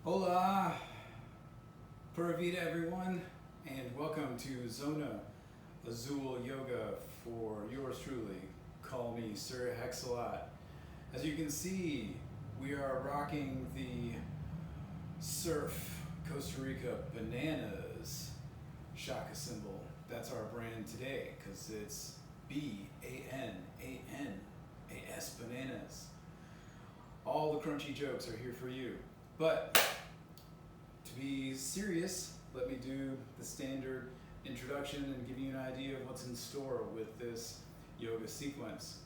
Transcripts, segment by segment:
Hola, Pura Vida everyone, and welcome to Zona Azul Yoga for yours truly. Call me Sir HexALot. As you can see, we are rocking the Surf Costa Rica Bananas Shaka symbol. That's our brand today because it's B-A-N-A-N-A-S bananas. All the crunchy jokes are here for you. But to be serious, let me do the standard introduction and give you an idea of what's in store with this yoga sequence.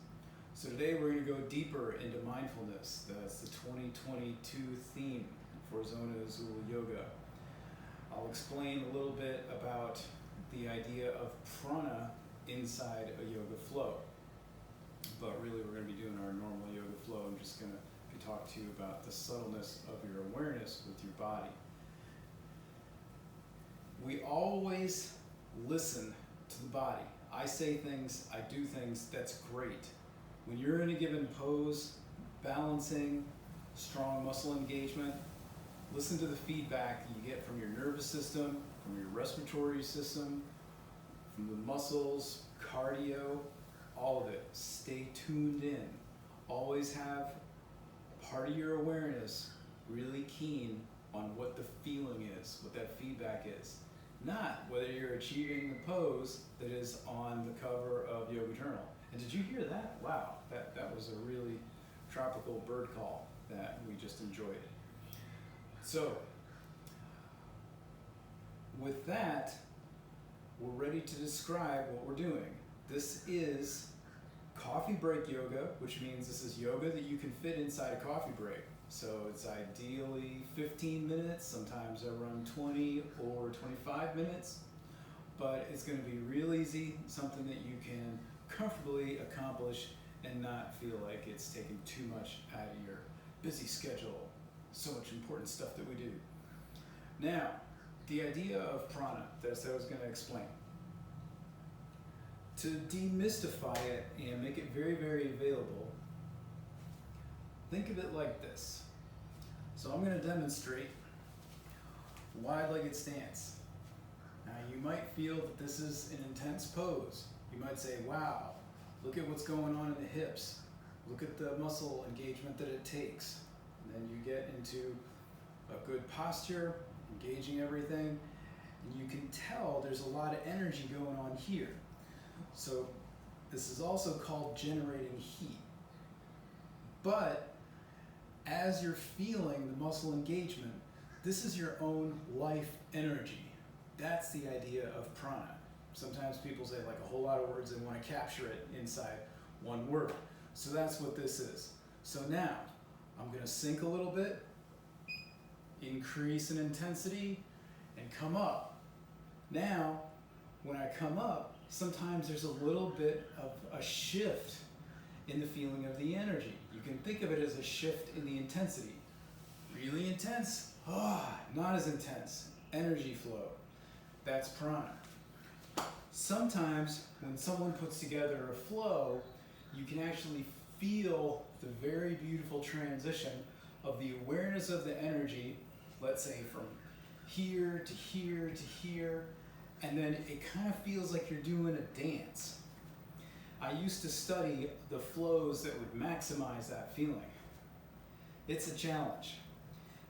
So today we're going to go deeper into mindfulness. That's the 2022 theme for Zona Azul Yoga. I'll explain a little bit about the idea of prana inside a yoga flow. But really we're going to be doing our normal yoga flow. I'm just going to talk to you about the subtleness of your awareness with your body. We always listen to the body. I say things, I do things, that's great. When you're in a given pose, balancing, strong muscle engagement, listen to the feedback you get from your nervous system, from your respiratory system, from the muscles, cardio, all of it. Stay tuned in. Always have part of your awareness really keen on what the feeling is, what that feedback is. Not whether you're achieving the pose that is on the cover of Yoga Journal. And did you hear that? Wow, that was a really tropical bird call that we just enjoyed. So, with that, we're ready to describe what we're doing. This is coffee break yoga, which means this is yoga that you can fit inside a coffee break. So it's ideally 15 minutes, sometimes I run 20 or 25 minutes, but it's going to be real easy, something that you can comfortably accomplish and not feel like it's taking too much out of your busy schedule. So much important stuff that we do. Now, the idea of prana, that's what I was going to explain. To demystify it and make it very, very available, think of it like this. So I'm going to demonstrate wide-legged stance. Now you might feel that this is an intense pose. You might say, wow, look at what's going on in the hips. Look at the muscle engagement that it takes. And then you get into a good posture, engaging everything, and you can tell there's a lot of energy going on here. So this is also called generating heat. But as you're feeling the muscle engagement, this is your own life energy. That's the idea of prana. Sometimes people say like a whole lot of words and want to capture it inside one word. So that's what this is. So now I'm going to sink a little bit, increase in intensity, and come up. Now, when I come up, sometimes there's a little bit of a shift in the feeling of the energy. You can think of it as a shift in the intensity. Really intense, not as intense. Energy flow, that's prana. Sometimes when someone puts together a flow, you can actually feel the very beautiful transition of the awareness of the energy, let's say from here to here to here, and then it kind of feels like you're doing a dance. I used to study the flows that would maximize that feeling. It's a challenge.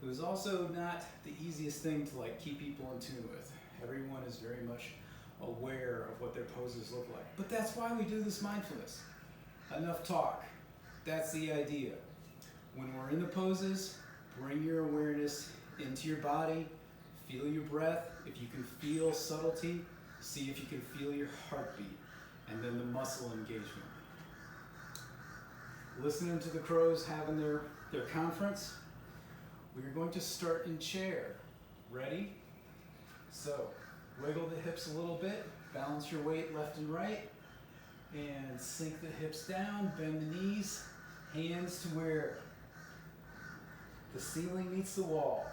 It was also not the easiest thing to keep people in tune with. Everyone is very much aware of what their poses look like. But that's why we do this mindfulness. Enough talk. That's the idea. When we're in the poses, bring your awareness into your body. Feel your breath. If you can feel subtlety, see if you can feel your heartbeat, and then the muscle engagement. Listening to the crows having their conference, we're going to start in chair. Ready? So, wiggle the hips a little bit, balance your weight left and right, and sink the hips down, bend the knees, hands to where the ceiling meets the wall.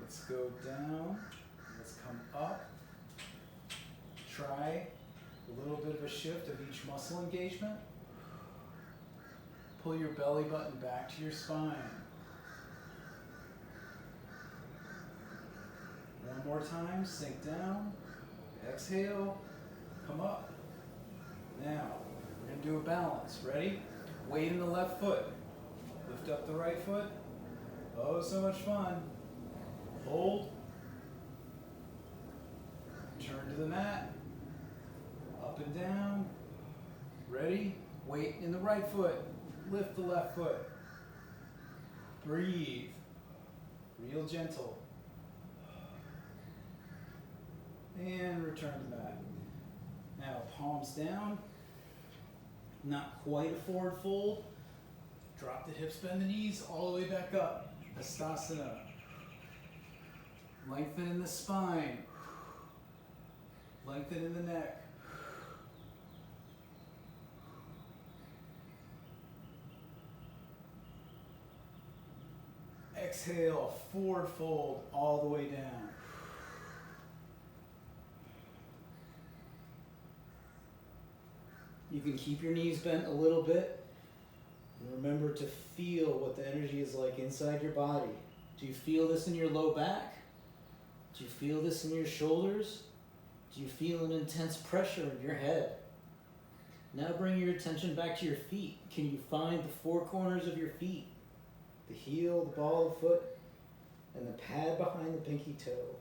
Let's go down, let's come up. Try a little bit of a shift of each muscle engagement. pull your belly button back to your spine. One more time, sink down, exhale, come up. Now, we're going to do a balance. Ready? Weight in the left foot. Lift up the right foot. Oh, so much fun. Hold. Turn to the mat. Up and down. Ready? Weight in the right foot. Lift the left foot. Breathe. Real gentle. And return to the mat. Now, palms down. Not quite a forward fold. Drop the hips, bend the knees, all the way back up. Hastasana. Lengthen in the spine. Lengthen in the neck. Exhale, forward fold all the way down. You can keep your knees bent a little bit. And remember to feel what the energy is like inside your body. Do you feel this in your low back? Do you feel this in your shoulders? Do you feel an intense pressure in your head? Now bring your attention back to your feet. Can you find the four corners of your feet? The heel, the ball of the foot, and the pad behind the pinky toe.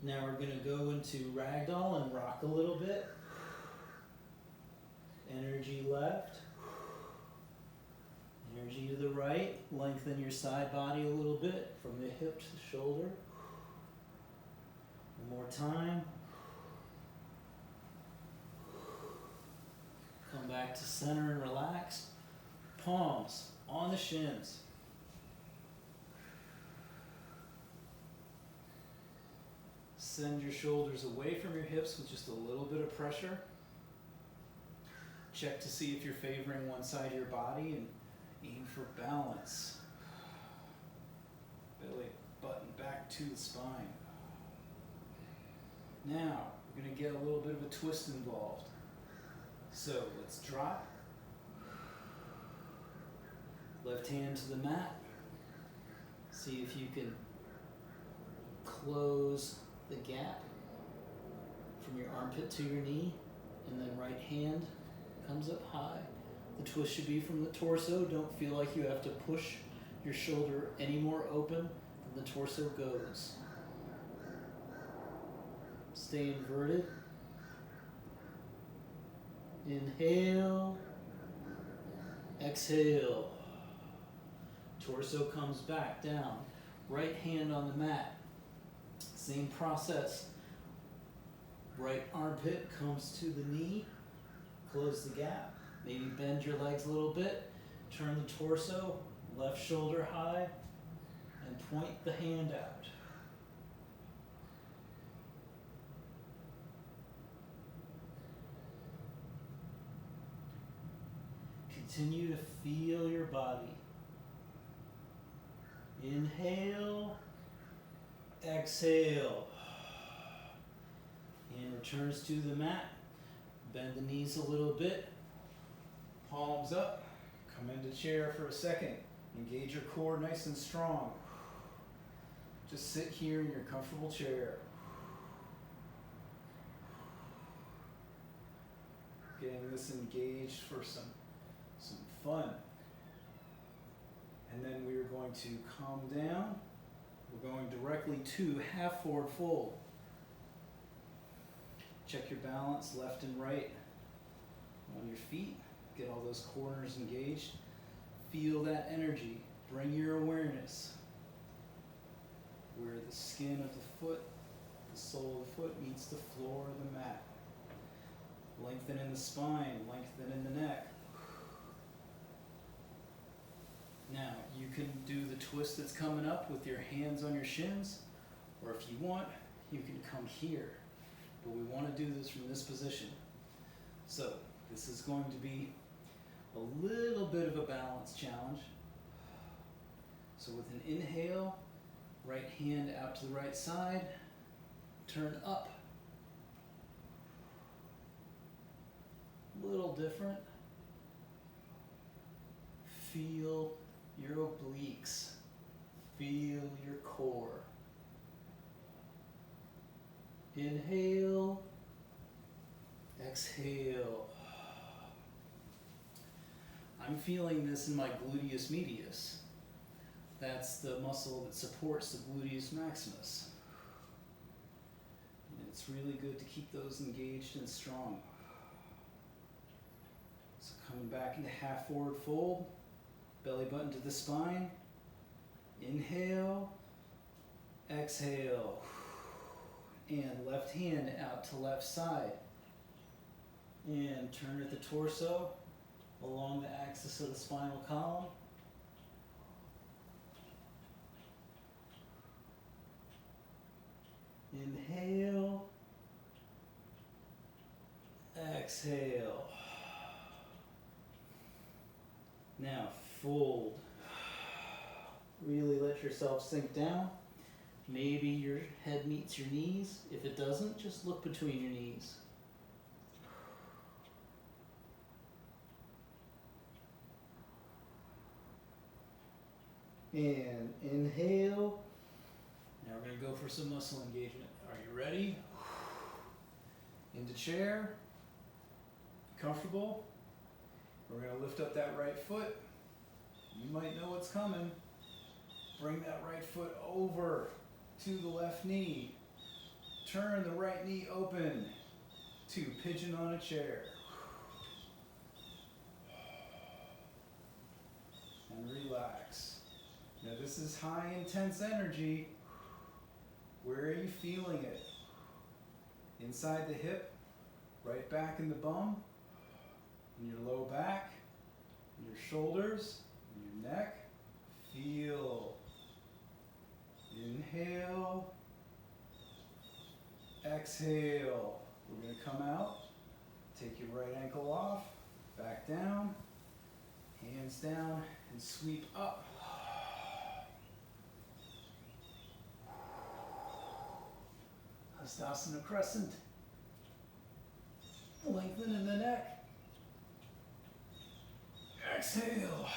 Now we're going to go into ragdoll and rock a little bit. Energy left. Energy to the right. Lengthen your side body a little bit from the hip to the shoulder. One more time. Come back to center and relax. Palms on the shins. Send your shoulders away from your hips with just a little bit of pressure. Check to see if you're favoring one side of your body and aim for balance. Belly button back to the spine. Now, we're going to get a little bit of a twist involved. So, let's drop. Left hand to the mat. See if you can close the gap from your armpit to your knee, and then right hand comes up high. The twist should be from the torso. Don't feel like you have to push your shoulder any more open than the torso goes. Stay inverted. Inhale. Exhale. Torso comes back down. Right hand on the mat. Same process. Right armpit comes to the knee. Close the gap. Maybe bend your legs a little bit. Turn the torso. Left shoulder high. And point the hand out. Continue to feel your body. Inhale. Exhale. Hand returns to the mat. Bend the knees a little bit. Palms up. Come into chair for a second. Engage your core nice and strong. Just sit here in your comfortable chair. Getting this engaged for some fun. And then we are going to calm down. We're going directly to half forward fold. Check your balance left and right on your feet. Get all those corners engaged. Feel that energy. Bring your awareness where the skin of the foot, the sole of the foot meets the floor of the mat. Lengthen in the spine, lengthen in the neck. Now, you can do the twist that's coming up with your hands on your shins, or if you want, you can come here. But we want to do this from this position. So, this is going to be a little bit of a balance challenge. So with an inhale, right hand out to the right side, turn up. little different. Feel your obliques. Feel your core. Inhale. Exhale. I'm feeling this in my gluteus medius. That's the muscle that supports the gluteus maximus. And it's really good to keep those engaged and strong. So coming back into half forward fold, belly button to the spine. Inhale, exhale, and left hand out to left side. And turn at the torso along the axis of the spinal column. Inhale, exhale. Now fold. Really let yourself sink down. Maybe your head meets your knees. If it doesn't, just look between your knees. And inhale. Now we're going to go for some muscle engagement. Are you ready? Into chair. Comfortable. We're going to lift up that right foot. You might know what's coming. Bring that right foot over to the left knee. Turn the right knee open to pigeon on a chair. And relax. Now this is high intense energy. Where are you feeling it? Inside the hip, right back in the bum, in your low back, in your shoulders, in your neck. Feel. Inhale. Exhale. We're going to come out. Take your right ankle off. Back down. Hands down and sweep up. Hastasana crescent. Lengthen in the neck. Exhale.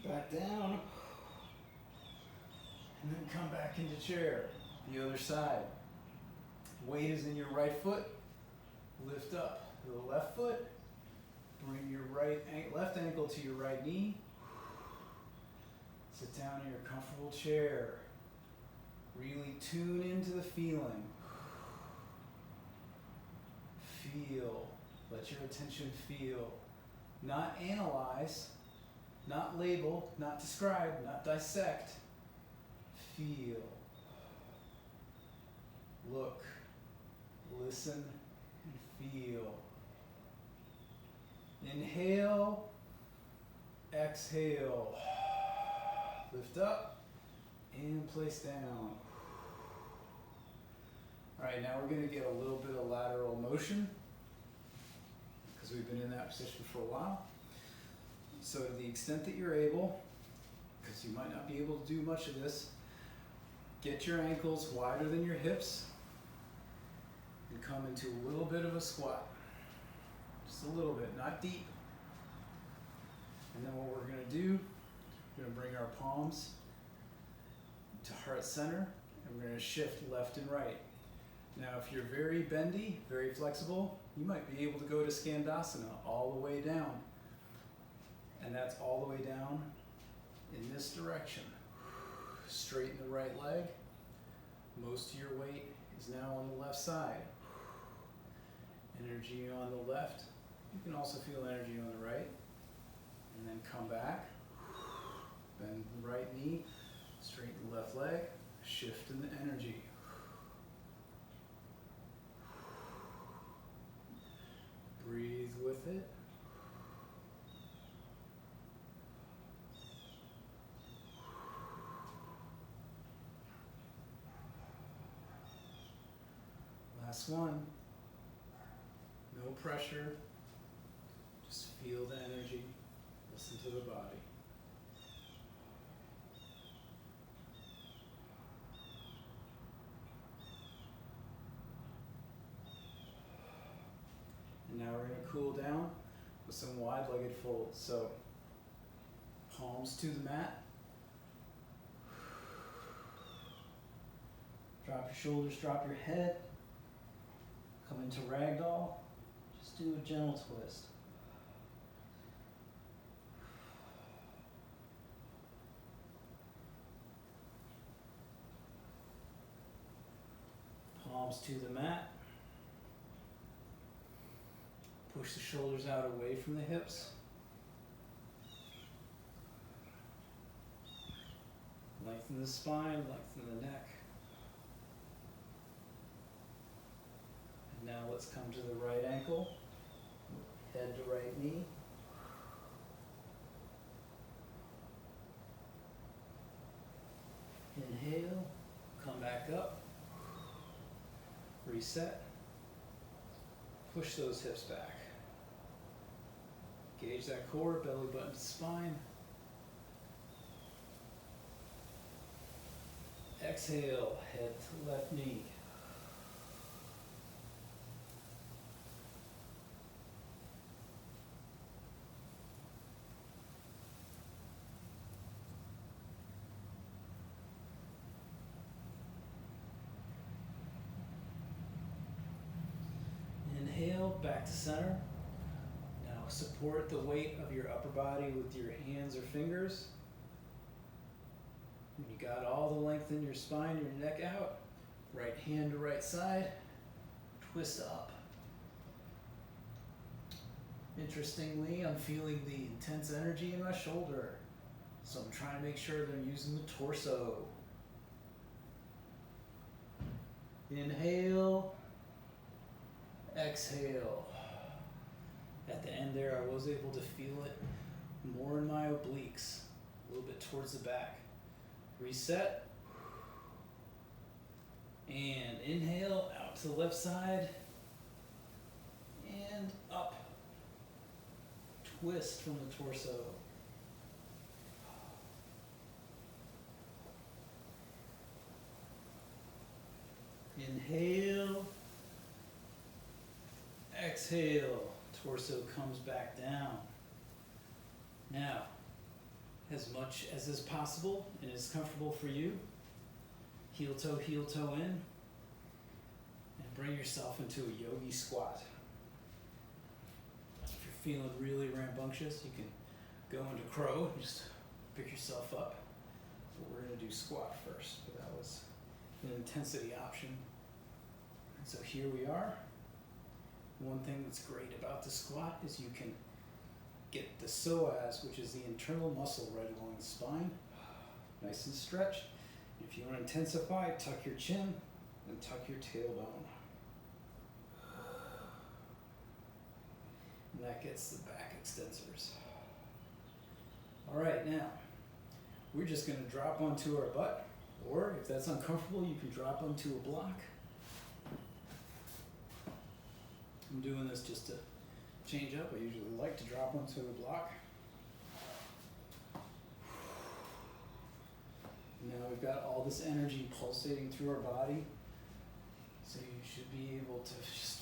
Back down. And then come back into chair. The other side. Weight is in your right foot. Lift up the left foot. Bring your left ankle to your right knee. Sit down in your comfortable chair. Really tune into the feeling. Feel. Let your attention feel. Not analyze, not label, not describe, not dissect. Feel. Look. Listen and feel. Inhale. Exhale. Lift up and place down. All right, now we're going to get a little bit of lateral motion because we've been in that position for a while. So to the extent that you're able, because you might not be able to do much of this, get your ankles wider than your hips and come into a little bit of a squat. Just a little bit, not deep. And then what we're going to do, we're going to bring our palms to heart center and we're going to shift left and right. Now if you're very bendy, very flexible, you might be able to go to Skandasana all the way down. And that's all the way down in this direction. Straighten the right leg. Most of your weight is now on the left side. Energy on the left. You can also feel energy on the right. And then come back. Bend the right knee. Straighten the left leg. Shift in the energy. Breathe with it. Last one. No pressure. Just feel the energy. Listen to the body. cool down with some wide-legged folds. So palms to the mat. Drop your shoulders, drop your head. Come into ragdoll. Just do a gentle twist. Palms to the mat. Push the shoulders out away from the hips. Lengthen the spine, lengthen the neck. And now let's come to the right ankle. Head to right knee. Inhale, come back up. Reset. Push those hips back. Gauge that core, belly button to spine. Exhale, head to left knee. Inhale, back to center. Now support the weight of your upper body with your hands or fingers. When you got all the length in your spine, your neck out, right hand to right side, twist up. Interestingly, I'm feeling the intense energy in my shoulder, so I'm trying to make sure that I'm using the torso. Inhale, exhale. At the end there, I was able to feel it more in my obliques, a little bit towards the back. Reset. And inhale, out to the left side. And up. Twist from the torso. Inhale. Exhale. Torso comes back down. Now, as much as is possible and is comfortable for you, heel toe in, and bring yourself into a yogi squat. If you're feeling really rambunctious, you can go into crow, just pick yourself up. But we're going to do squat first, but that was an intensity option. And so here we are. One thing that's great about the squat is you can get the psoas, which is the internal muscle right along the spine, nice and stretched. If you want to intensify, tuck your chin and tuck your tailbone. And that gets the back extensors. All right, now, we're just going to drop onto our butt, or if that's uncomfortable, you can drop onto a block. I'm doing this just to change up. I usually like to drop onto a block. Now we've got all this energy pulsating through our body, so you should be able to just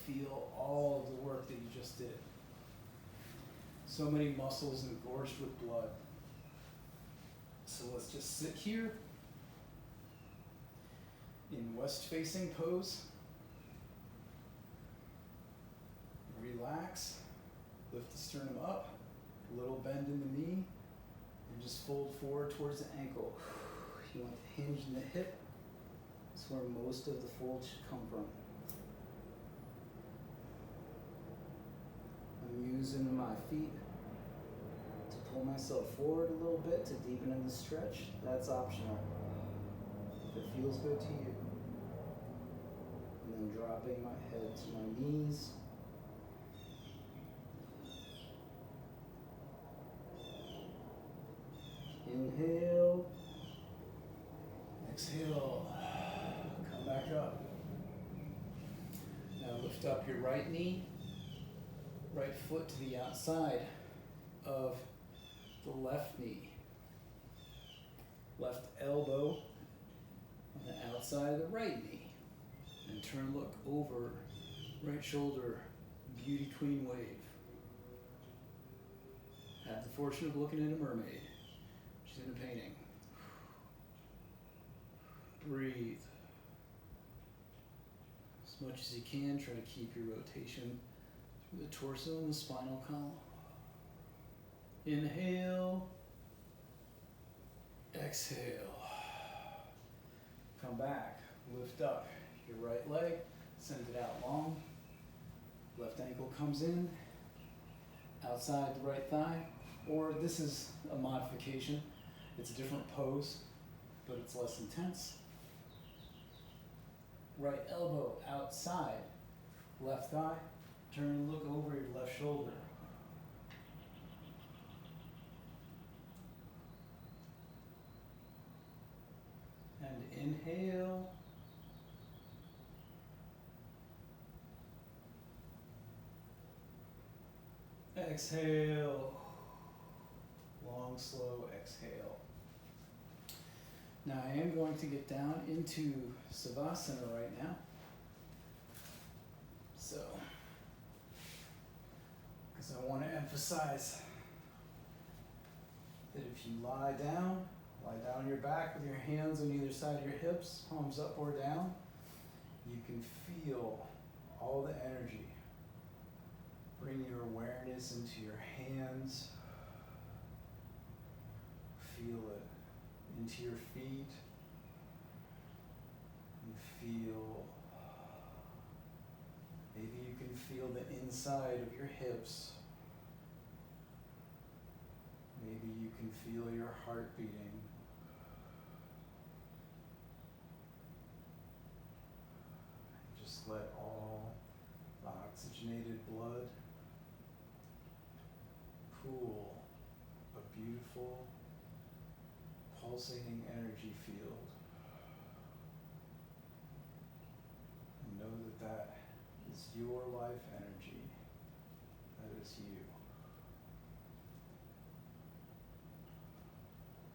feel all of the work that you just did. So many muscles engorged with blood. So let's just sit here in west-facing pose. Relax, lift the sternum up, a little bend in the knee, and just fold forward towards the ankle. You want the hinge in the hip. That's where most of the fold should come from. I'm using my feet to pull myself forward a little bit to deepen in the stretch. That's optional, if it feels good to you. And then dropping my head to my knees. Inhale, exhale, come back up. Now lift up your right knee, right foot to the outside of the left knee. Left elbow on the outside of the right knee. And turn, look over, right shoulder beauty queen wave. Had the fortune of looking at a mermaid. She's in a painting. Breathe. As much as you can, try to keep your rotation through the torso and the spinal column. Inhale. Exhale. Come back. Lift up your right leg. Send it out long. Left ankle comes in. Outside the right thigh. Or this is a modification. It's a different pose, but it's less intense. Right elbow outside, left thigh, turn and look over your left shoulder. And inhale. Exhale. Long, slow exhale. Now I am going to get down into Savasana right now. So, because I want to emphasize that if you lie down on your back with your hands on either side of your hips, palms up or down, you can feel all the energy. Bring your awareness into your hands. Feel it into your feet, and feel, maybe you can feel the inside of your hips. Maybe you can feel your heart beating. Just let all the oxygenated blood pool a beautiful pulsating energy field. And know that that is your life energy. That is you.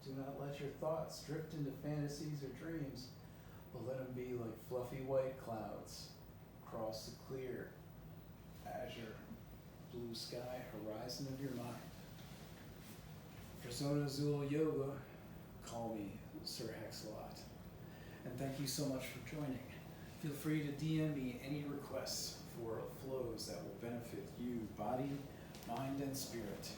Do not let your thoughts drift into fantasies or dreams, but let them be like fluffy white clouds across the clear, azure, blue sky horizon of your mind. For Zona Azul Yoga, call me Sir HexALot. And thank you so much for joining. Feel free to DM me any requests for flows that will benefit you, body, mind, and spirit.